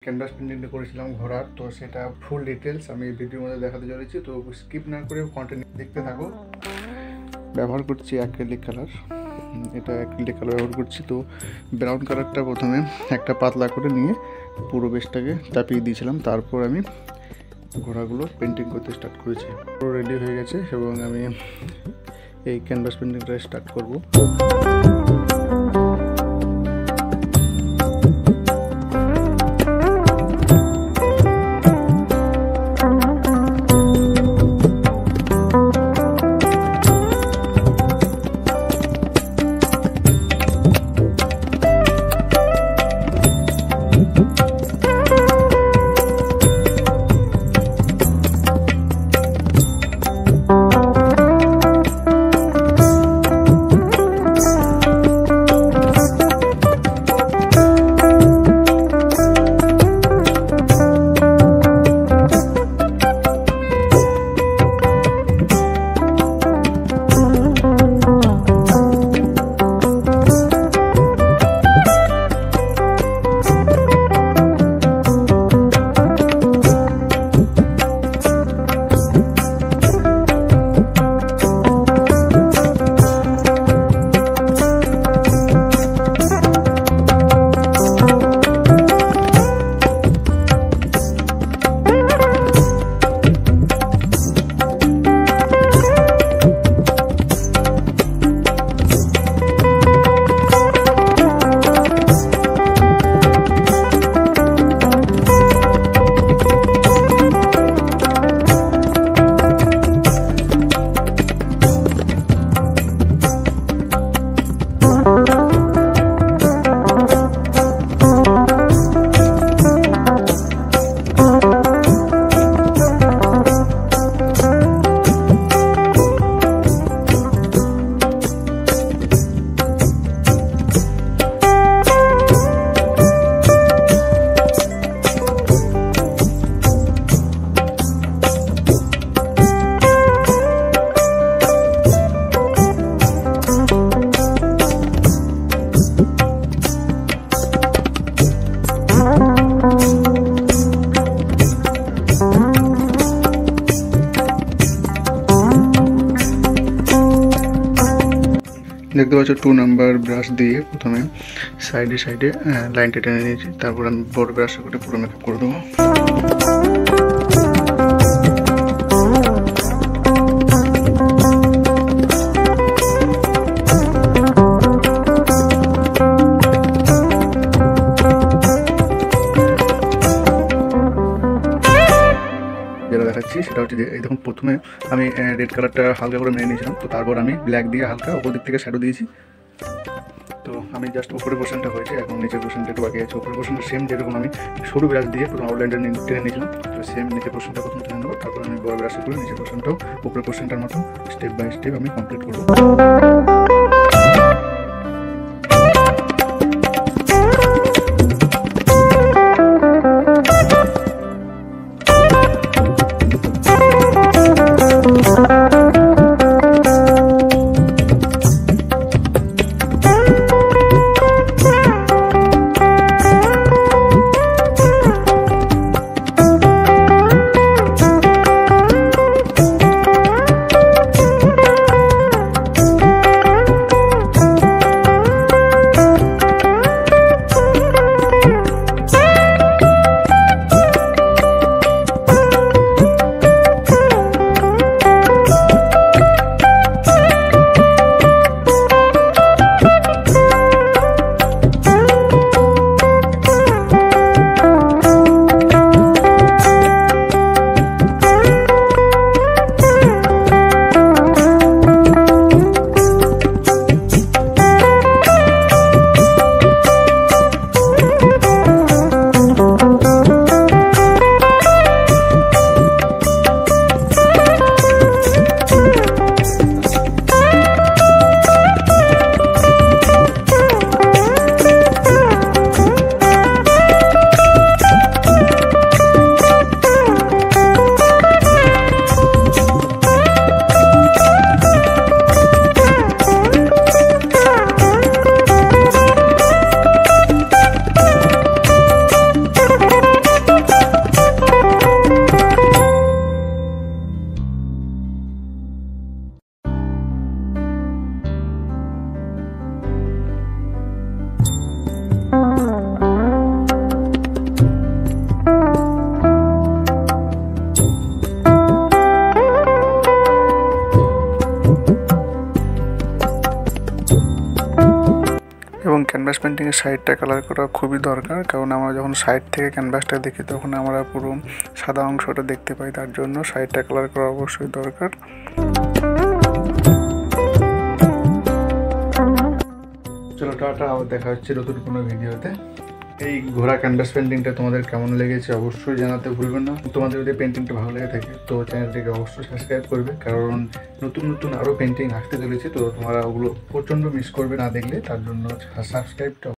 Canvas পেন্টিংটা করেছিলাম ঘোড়ার, তো সেটা ফুল ডিটেলস আমি ভিডিওর মধ্যে দেখাতে চলেছি, তো স্কিপ না করে কন্টেন্ট দেখতে থাকো। ব্যবহার করছি অ্যাক্রিলিক কালার, এটা অ্যাক্রিলিক কালার ব্যবহার করছি। তো ব্রাউন কালারটা প্রথমে একটা পাতলা করে নিয়ে পুরো বেসটাকে চাপিয়ে দিয়েছিলাম, তারপর আমি ঘোড়াগুলো পেন্টিং করতে স্টার্ট করেছি। পুরো রেডি হয়ে গেছে এবং আমি এই ক্যানভাস পেন্টিংটা স্টার্ট করব। দেখতে পাচ্ছ 2 নাম্বার ব্রাশ দিয়ে প্রথমে সাইডে লাইনটা টেনে নিয়েছি, তারপর আমি বড় ব্রাশ করে পুরো মেকআপ করে দেবো। যেটা দেখাচ্ছি সেটা হচ্ছে যে এই দেখুন, প্রথমে আমি রেড কালারটা হালকা করে মেনে নিয়েছিলাম, তো তারপর আমি ব্ল্যাক দিয়ে হালকা উপর দিক থেকে শ্যাডো দিয়েছি। তো আমি জাস্ট উপরের পোর্শনটা হয়েছে, এখন নিচের পোর্শনটা একটু বাকি আছে। উপরের পোর্শনটা সেম যেরকম আমি সরু ব্রাশ দিয়ে প্রথম আউটলাইনটা টেনে নিয়েছিলাম, তো সেম নিচের পোর্শনটা প্রথম টেনে নেবো, তারপর আমি বড় ব্রাশ করে নিচের পোর্শনটাও উপরের পোর্শনটার মতো স্টেপ বাই স্টেপ আমি কমপ্লিট করবো। পেন্টিংয়ের সাইডটা কালার করা খুবই দরকার, কারণ আমরা যখন সাইড থেকে ক্যানভাসটা দেখি তখন আমরা পুরো সাদা অংশটা দেখতে পাই, তার জন্য সাইডটা কালার করা অবশ্যই দরকার। চলো টাটা, আবার দেখা হচ্ছে নতুন কোনো ভিডিওতে। এই ঘোড়া ক্যানভাস পেন্টিংটা তোমাদের কেমন লেগেছে অবশ্যই জানাতে ভুলবেন না। তোমাদের যদি পেন্টিংটা ভালো লেগে থাকে তো চ্যানেলটিকে অবশ্যই সাবস্ক্রাইব করবে, কারণ নতুন নতুন আরও পেন্টিং আসতে চলেছে, তো তোমরা ওগুলো প্রচণ্ড মিস করবে না দেখলে, তার জন্য সাবস্ক্রাইবটা